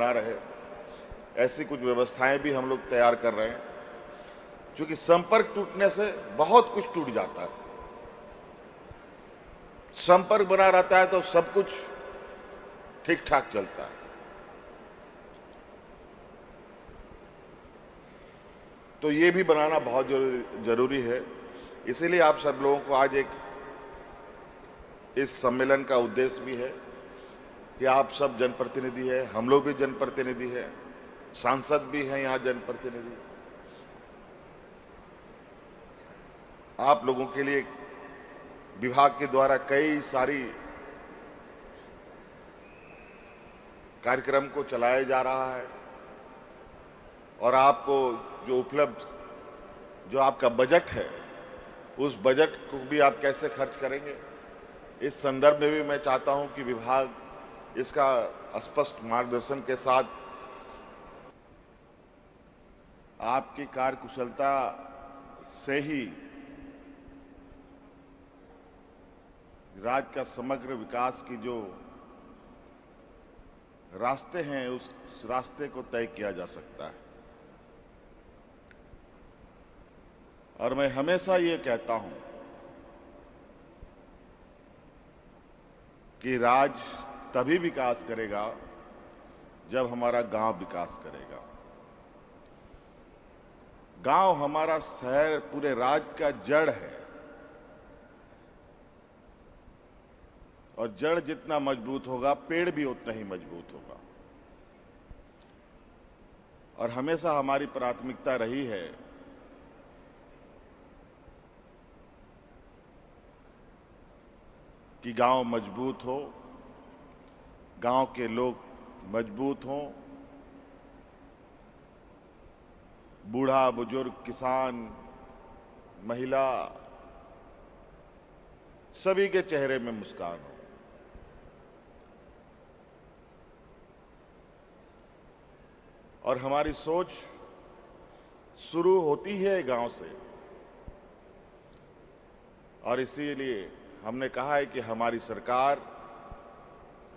बना रहे, ऐसी कुछ व्यवस्थाएं भी हम लोग तैयार कर रहे हैं, क्योंकि संपर्क टूटने से बहुत कुछ टूट जाता है। संपर्क बना रहता है तो सब कुछ ठीक ठाक चलता है। तो ये भी बनाना बहुत जरूरी है। इसीलिए आप सब लोगों को आज इस सम्मेलन का उद्देश्य भी है कि आप सब जनप्रतिनिधि हैं, हम लोग भी जनप्रतिनिधि हैं, सांसद भी हैं यहाँ जनप्रतिनिधि। आप लोगों के लिए विभाग के द्वारा कई सारी कार्यक्रम को चलाया जा रहा है और आपको जो उपलब्ध जो आपका बजट है, उस बजट को भी आप कैसे खर्च करेंगे, इस संदर्भ में भी मैं चाहता हूं कि विभाग इसका स्पष्ट मार्गदर्शन के साथ आपकी कार्यकुशलता से ही राज्य का समग्र विकास की जो रास्ते हैं, उस रास्ते को तय किया जा सकता है। और मैं हमेशा ये कहता हूं कि राज्य तभी विकास करेगा जब हमारा गांव विकास करेगा। गांव हमारा शहर पूरे राज्य का जड़ है और जड़ जितना मजबूत होगा, पेड़ भी उतना ही मजबूत होगा। और हमेशा हमारी प्राथमिकता रही है कि गांव मजबूत हो, गांव के लोग मजबूत हों, बूढ़ा बुजुर्ग, किसान, महिला, सभी के चेहरे में मुस्कान हो। और हमारी सोच शुरू होती है गांव से, और इसीलिए हमने कहा है कि हमारी सरकार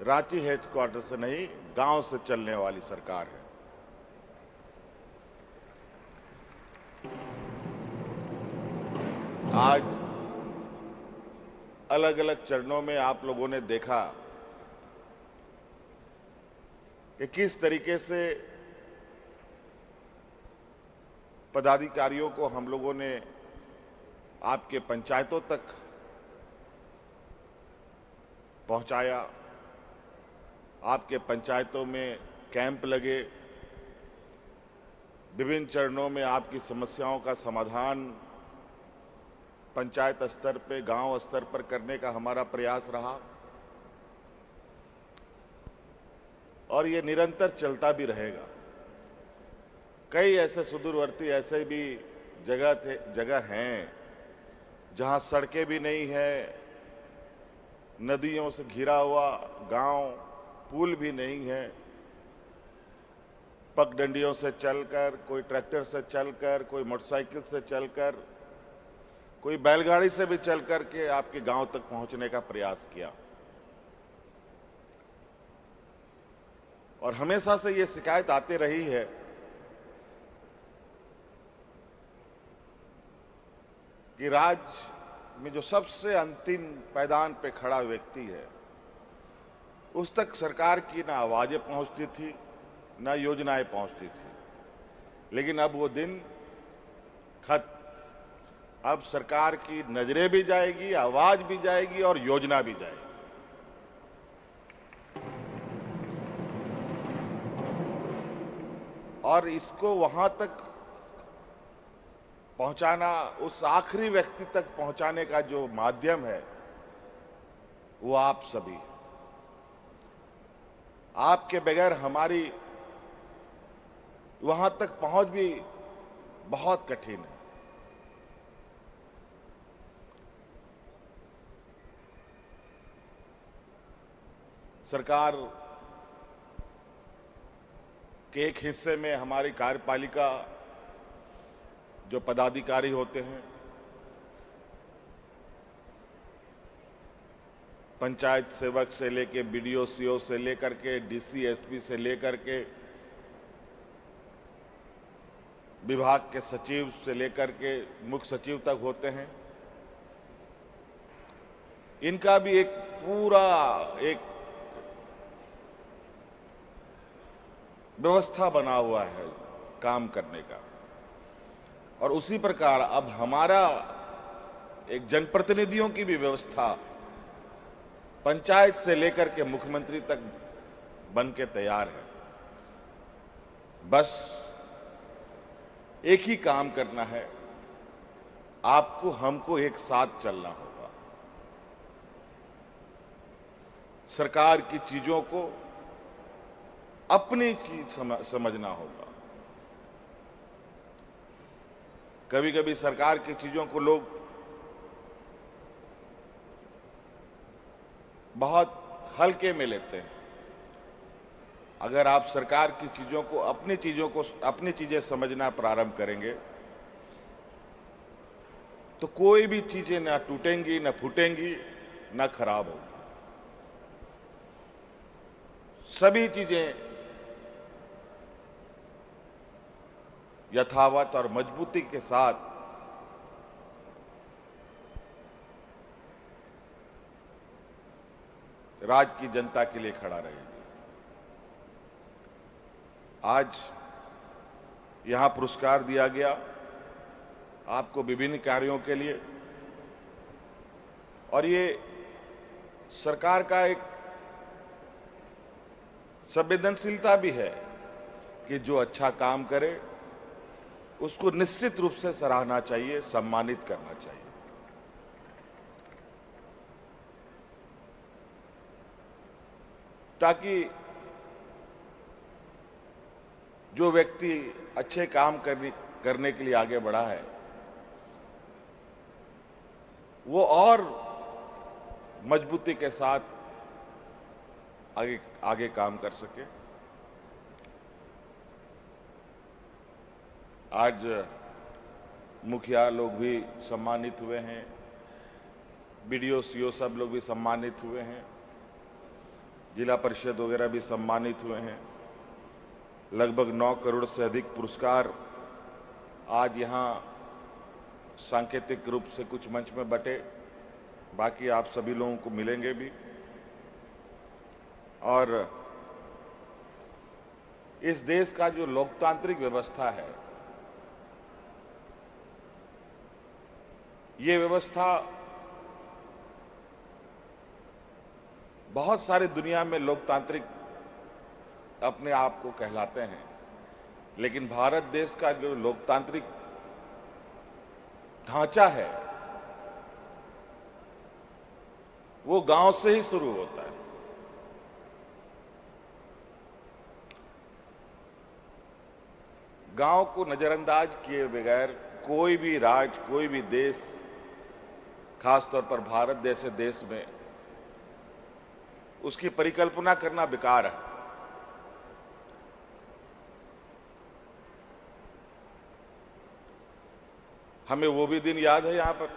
रांची हेडक्वार्टर से नहीं, गांव से चलने वाली सरकार है। आज अलग अलग चरणों में आप लोगों ने देखा कि किस तरीके से पदाधिकारियों को हम लोगों ने आपके पंचायतों तक पहुंचाया। आपके पंचायतों में कैंप लगे, विभिन्न चरणों में आपकी समस्याओं का समाधान पंचायत स्तर पे, गांव स्तर पर करने का हमारा प्रयास रहा और ये निरंतर चलता भी रहेगा। कई ऐसे सुदूरवर्ती ऐसे भी जगह हैं जहां सड़कें भी नहीं है, नदियों से घिरा हुआ गांव, पुल भी नहीं है, पगडंडियों से चलकर, कोई ट्रैक्टर से चलकर, कोई मोटरसाइकिल से चलकर, कोई बैलगाड़ी से भी चलकर के आपके गांव तक पहुंचने का प्रयास किया। और हमेशा से ये शिकायत आती रही है कि राज्य में जो सबसे अंतिम पायदान पे खड़ा व्यक्ति है, उस तक सरकार की ना आवाजें पहुंचती थी, ना योजनाएं पहुंचती थी। लेकिन अब वो दिन खत्म। अब सरकार की नजरें भी जाएगी, आवाज भी जाएगी और योजना भी जाएगी। और इसको वहां तक पहुंचाना, उस आखिरी व्यक्ति तक पहुंचाने का जो माध्यम है, वो आप सभी। आपके बगैर हमारी वहां तक पहुंच भी बहुत कठिन है। सरकार के एक हिस्से में हमारी कार्यपालिका जो पदाधिकारी होते हैं, पंचायत सेवक से लेके बीडीओ सीओ से लेकर के डीसी एसपी से लेकर के विभाग के सचिव से लेकर के मुख्य सचिव तक होते हैं, इनका भी एक पूरा एक व्यवस्था बना हुआ है काम करने का। और उसी प्रकार अब हमारा एक जनप्रतिनिधियों की भी व्यवस्था पंचायत से लेकर के मुख्यमंत्री तक बन के तैयार है। बस एक ही काम करना है, आपको हमको एक साथ चलना होगा। सरकार की चीजों को अपनी चीज समझना होगा। कभी कभी सरकार की चीजों को लोग बहुत हल्के में लेते हैं। अगर आप सरकार की चीजों को अपनी चीजें समझना प्रारंभ करेंगे तो कोई भी चीजें ना टूटेंगी, ना फूटेंगी, ना खराब होगी। सभी चीजें यथावत और मजबूती के साथ राज्य की जनता के लिए खड़ा रहेगी। आज यहां पुरस्कार दिया गया आपको विभिन्न कार्यों के लिए, और ये सरकार का एक संवेदनशीलता भी है कि जो अच्छा काम करे उसको निश्चित रूप से सराहना चाहिए, सम्मानित करना चाहिए। ताकि जो व्यक्ति अच्छे काम करने के लिए आगे बढ़ा है वो और मजबूती के साथ आगे काम कर सके। आज मुखिया लोग भी सम्मानित हुए हैं, बीडीओ सीओ सब लोग भी सम्मानित हुए हैं, जिला परिषद वगैरह भी सम्मानित हुए हैं। लगभग 9 करोड़ से अधिक पुरस्कार आज यहाँ सांकेतिक रूप से कुछ मंच में बटे, बाकी आप सभी लोगों को मिलेंगे भी। और इस देश का जो लोकतांत्रिक व्यवस्था है, ये व्यवस्था बहुत सारी दुनिया में लोकतांत्रिक अपने आप को कहलाते हैं, लेकिन भारत देश का जो लोकतांत्रिक ढांचा है वो गांव से ही शुरू होता है। गांव को नजरअंदाज किए बगैर कोई भी राज्य, कोई भी देश, खासतौर पर भारत जैसे देश में उसकी परिकल्पना करना बेकार है। हमें वो भी दिन याद है यहां पर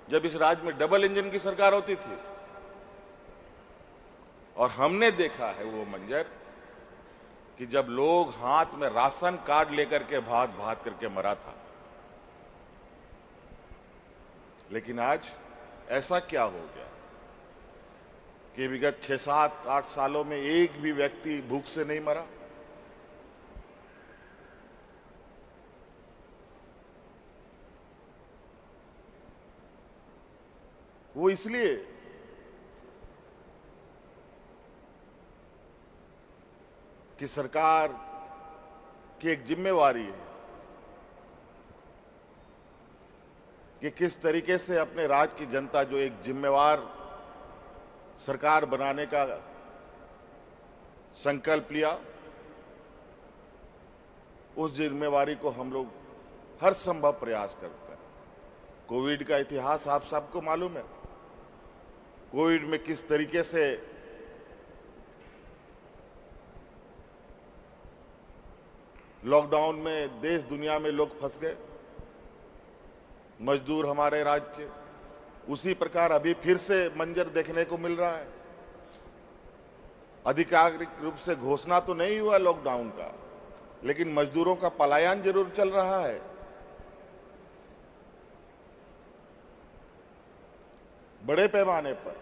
जब इस राज्य में डबल इंजन की सरकार होती थी, और हमने देखा है वो मंजर कि जब लोग हाथ में राशन कार्ड लेकर के भात भात करके मरा था। लेकिन आज ऐसा क्या हो गया कि विगत 6, 7, 8 सालों में एक भी व्यक्ति भूख से नहीं मरा। वो इसलिए कि सरकार की एक जिम्मेवारी है कि किस तरीके से अपने राज्य की जनता जो एक जिम्मेवार सरकार बनाने का संकल्प लिया, उस जिम्मेवारी को हम लोग हर संभव प्रयास करते हैं। कोविड का इतिहास आप सबको मालूम है। कोविड में किस तरीके से लॉकडाउन में देश दुनिया में लोग फंस गए, मजदूर हमारे राज्य के, उसी प्रकार अभी फिर से मंजर देखने को मिल रहा है। आधिकारिक रूप से घोषणा तो नहीं हुआ लॉकडाउन का, लेकिन मजदूरों का पलायन जरूर चल रहा है। बड़े पैमाने पर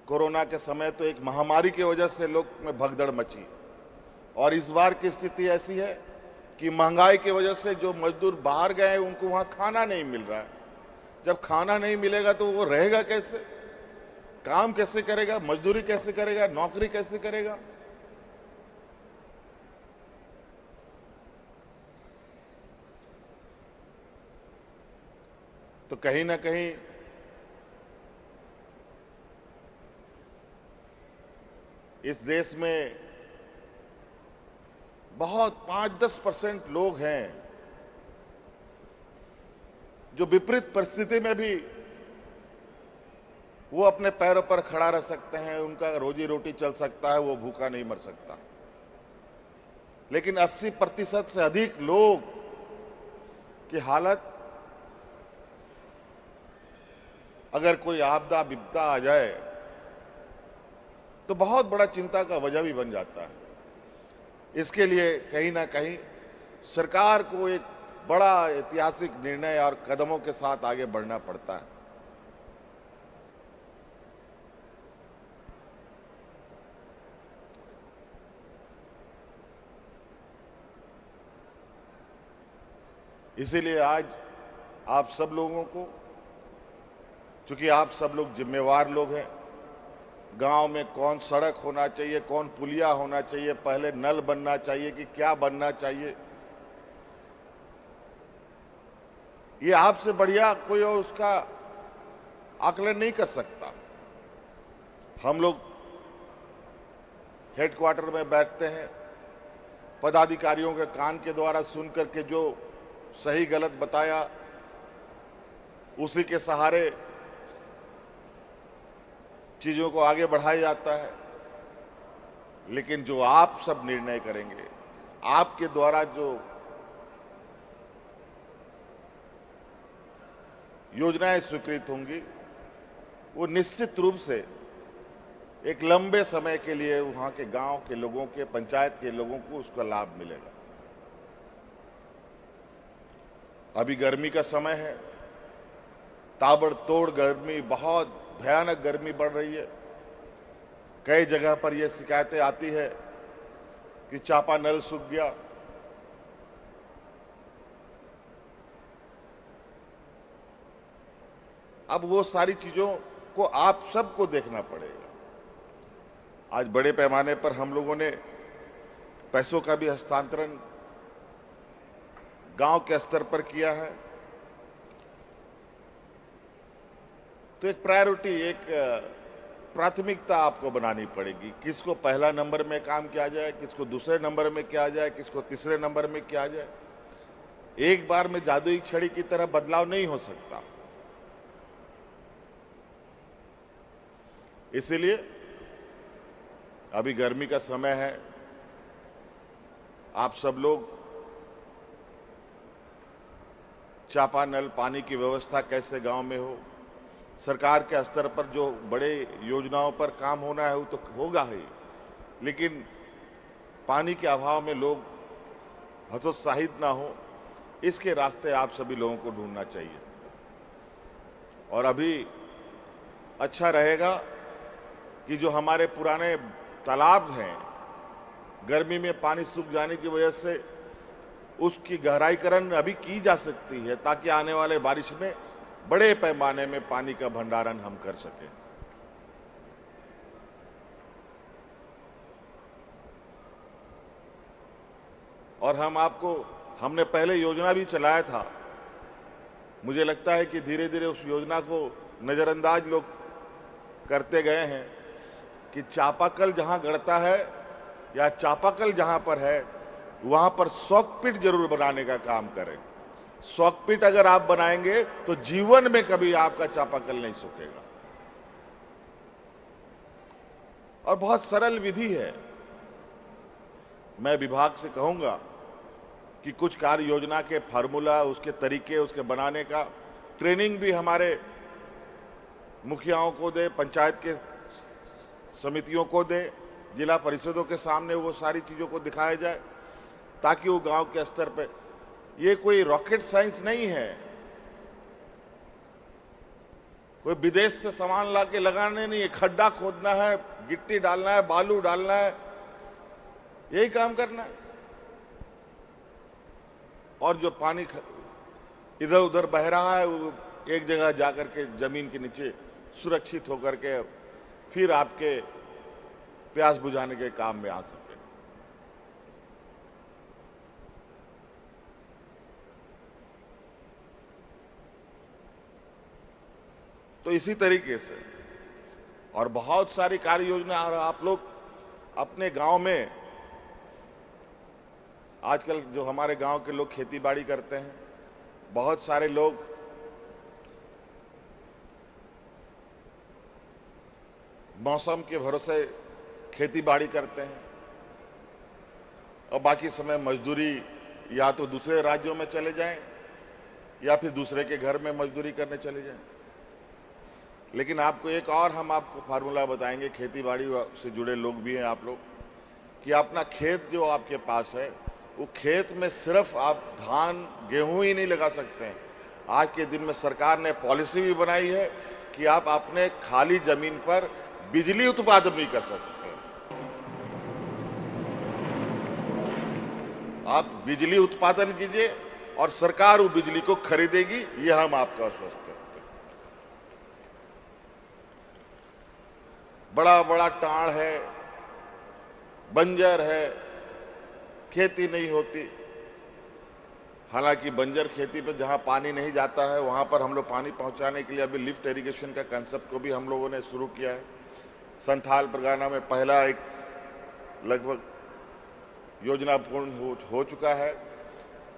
कोरोना के समय तो एक महामारी की वजह से लोग में भगदड़ मची, और इस बार की स्थिति ऐसी है कि महंगाई की वजह से जो मजदूर बाहर गए उनको वहां खाना नहीं मिल रहा है। जब खाना नहीं मिलेगा तो वो रहेगा कैसे, काम कैसे करेगा, मजदूरी कैसे करेगा, नौकरी कैसे करेगा। तो कहीं ना कहीं इस देश में बहुत 5-10% लोग हैं जो विपरीत परिस्थिति में भी वो अपने पैरों पर खड़ा रह सकते हैं, उनका रोजी रोटी चल सकता है, वो भूखा नहीं मर सकता। लेकिन 80% से अधिक लोग की हालत, अगर कोई आपदा विपदा आ जाए तो बहुत बड़ा चिंता का वजह भी बन जाता है। इसके लिए कहीं ना कहीं सरकार को एक बड़ा ऐतिहासिक निर्णय और कदमों के साथ आगे बढ़ना पड़ता है। इसीलिए आज आप सब लोगों को, क्योंकि आप सब लोग जिम्मेवार लोग हैं, गांव में कौन सड़क होना चाहिए, कौन पुलिया होना चाहिए, पहले नल बनना चाहिए कि क्या बनना चाहिए, ये आपसे बढ़िया कोई और उसका आकलन नहीं कर सकता। हम लोग हेडक्वार्टर में बैठते हैं, पदाधिकारियों के कान के द्वारा सुन करके जो सही गलत बताया उसी के सहारे चीजों को आगे बढ़ाया जाता है। लेकिन जो आप सब निर्णय करेंगे, आपके द्वारा जो योजनाएं स्वीकृत होंगी, वो निश्चित रूप से एक लंबे समय के लिए वहां के गांव के लोगों के, पंचायत के लोगों को उसका लाभ मिलेगा। अभी गर्मी का समय है, ताबड़तोड़ गर्मी, बहुत भयानक गर्मी बढ़ रही है। कई जगह पर यह शिकायतें आती है कि चापानल सूख गया। अब वो सारी चीजों को आप सबको देखना पड़ेगा। आज बड़े पैमाने पर हम लोगों ने पैसों का भी हस्तांतरण गांव के स्तर पर किया है। तो एक प्रायोरिटी, एक प्राथमिकता आपको बनानी पड़ेगी, किसको पहला नंबर में काम किया जाए, किसको दूसरे नंबर में किया जाए, किसको तीसरे नंबर में किया जाए। एक बार में जादुई छड़ी की तरह बदलाव नहीं हो सकता। इसीलिए अभी गर्मी का समय है, आप सब लोग चापानल पानी की व्यवस्था कैसे गांव में हो, सरकार के स्तर पर जो बड़े योजनाओं पर काम होना है वो तो होगा ही, लेकिन पानी के अभाव में लोग हतोत्साहित ना हो, इसके रास्ते आप सभी लोगों को ढूंढना चाहिए। और अभी अच्छा रहेगा कि जो हमारे पुराने तालाब हैं, गर्मी में पानी सूख जाने की वजह से उसकी गहराईकरण अभी की जा सकती है, ताकि आने वाले बारिश में बड़े पैमाने में पानी का भंडारण हम कर सकें। और हमने पहले योजना भी चलाया था। मुझे लगता है कि धीरे धीरे उस योजना को नजरअंदाज लोग करते गए हैं कि चापाकल जहां गड़ता है या चापाकल जहां पर है वहां पर सॉकपिट जरूर बनाने का काम करें। सॉकपिट अगर आप बनाएंगे तो जीवन में कभी आपका चापाकल नहीं सूखेगा। और बहुत सरल विधि है। मैं विभाग से कहूंगा कि कुछ कार्य योजना के फार्मूला, उसके तरीके, उसके बनाने का ट्रेनिंग भी हमारे मुखियाओं को दे, पंचायत के समितियों को दे, जिला परिषदों के सामने वो सारी चीज़ों को दिखाया जाए, ताकि वो गांव के स्तर पे, ये कोई रॉकेट साइंस नहीं है, कोई विदेश से सामान ला के लगाने नहीं है, खड्डा खोदना है, गिट्टी डालना है, बालू डालना है, यही काम करना है। और जो पानी इधर उधर बह रहा है वो एक जगह जाकर के जमीन के नीचे सुरक्षित होकर के फिर आपके प्यास बुझाने के काम में आ सके। तो इसी तरीके से और बहुत सारी कार्य योजना आप लोग अपने गांव में, आजकल जो हमारे गांव के लोग खेती बाड़ी करते हैं, बहुत सारे लोग मौसम के भरोसे खेती बाड़ी करते हैं और बाकी समय मजदूरी या तो दूसरे राज्यों में चले जाएं या फिर दूसरे के घर में मजदूरी करने चले जाएं। लेकिन आपको एक और हम आपको फार्मूला बताएंगे, खेती बाड़ी से जुड़े लोग भी हैं आप लोग, कि अपना खेत जो आपके पास है वो खेत में सिर्फ आप धान गेहूं ही नहीं लगा सकते हैं। आज के दिन में सरकार ने पॉलिसी भी बनाई है कि आप अपने खाली जमीन पर बिजली उत्पादन भी कर सकते हैं। आप बिजली उत्पादन कीजिए और सरकार वो बिजली को खरीदेगी, ये हम आपको आश्वस्त करते हैं। बड़ा बड़ा टाड़ है, बंजर है, खेती नहीं होती। हालांकि बंजर खेती पे जहां पानी नहीं जाता है वहां पर हम लोग पानी पहुंचाने के लिए अभी लिफ्ट इरिगेशन का कंसेप्ट को भी हम लोगों ने शुरू किया है। संथाल परगना में पहला एक लगभग योजना पूर्ण हो चुका है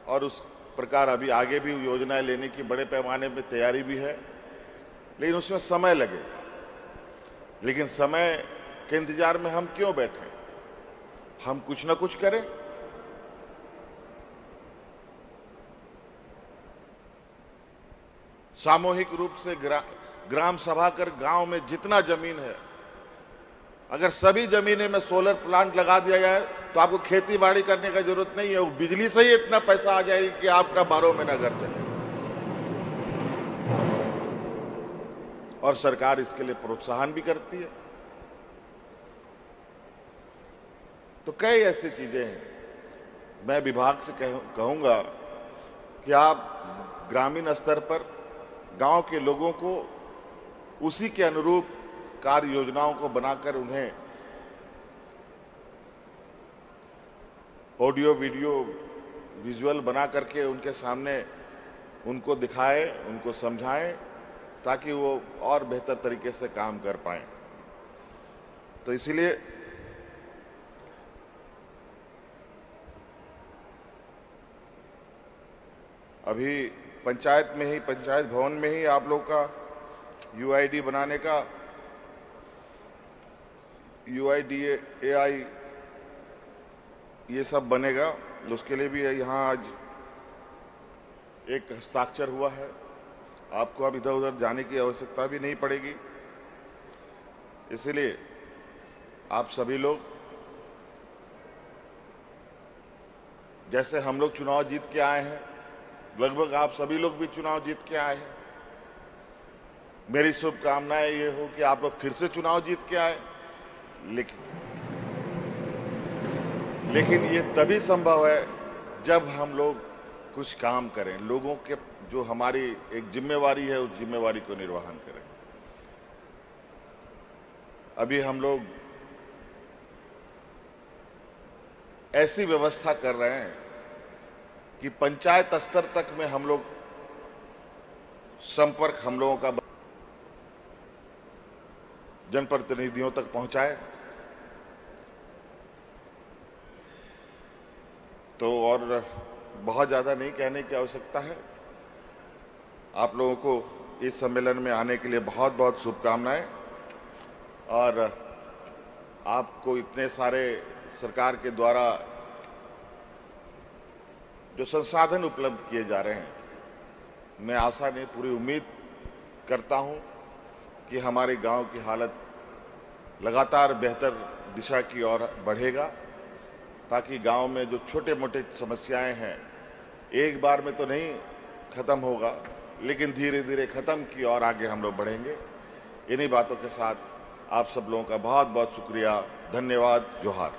और उस प्रकार अभी आगे भी योजनाएं लेने की बड़े पैमाने पर तैयारी भी है, लेकिन उसमें समय लगेगा। लेकिन समय के इंतजार में हम क्यों बैठे, हम कुछ ना कुछ करें। सामूहिक रूप से ग्राम सभा कर गांव में जितना जमीन है, अगर सभी जमीनें में सोलर प्लांट लगा दिया जाए तो आपको खेती बाड़ी करने का जरूरत नहीं है। वो बिजली से ही इतना पैसा आ जाएगी कि आपका 12 महीना घर चले। और सरकार इसके लिए प्रोत्साहन भी करती है। तो कई ऐसी चीजें हैं। मैं विभाग से कहूंगा कि आप ग्रामीण स्तर पर गांव के लोगों को उसी के अनुरूप कार्य योजनाओं को बनाकर उन्हें ऑडियो वीडियो विजुअल बना करके उनके सामने उनको दिखाएं, उनको समझाएं, ताकि वो और बेहतर तरीके से काम कर पाएं। तो इसीलिए अभी पंचायत में ही, पंचायत भवन में ही आप लोग का यूआईडी बनाने का, UIDAI ये सब बनेगा। उसके लिए भी यहाँ आज एक हस्ताक्षर हुआ है। आपको अब इधर उधर जाने की आवश्यकता भी नहीं पड़ेगी। इसलिए आप सभी लोग, जैसे हम लोग चुनाव जीत के आए हैं, लगभग आप सभी लोग भी चुनाव जीत के आए हैं। मेरी शुभकामनाएं ये हो कि आप लोग फिर से चुनाव जीत के आए। लेकिन ये तभी संभव है जब हम लोग कुछ काम करें, लोगों के जो हमारी एक जिम्मेवारी है उस जिम्मेवारी को निर्वहन करें। अभी हम लोग ऐसी व्यवस्था कर रहे हैं कि पंचायत स्तर तक में हम लोग संपर्क हम लोगों का जनप्रतिनिधियों तक पहुंचाए। तो और बहुत ज़्यादा नहीं कहने की आवश्यकता है। आप लोगों को इस सम्मेलन में आने के लिए बहुत बहुत शुभकामनाएं। और आपको इतने सारे सरकार के द्वारा जो संसाधन उपलब्ध किए जा रहे हैं, मैं आशा नहीं पूरी उम्मीद करता हूं कि हमारे गांव की हालत लगातार बेहतर दिशा की ओर बढ़ेगा, ताकि गांव में जो छोटे मोटे समस्याएं हैं एक बार में तो नहीं खत्म होगा, लेकिन धीरे धीरे खत्म की ओर आगे हम लोग बढ़ेंगे। इन्हीं बातों के साथ आप सब लोगों का बहुत बहुत शुक्रिया, धन्यवाद, जोहार।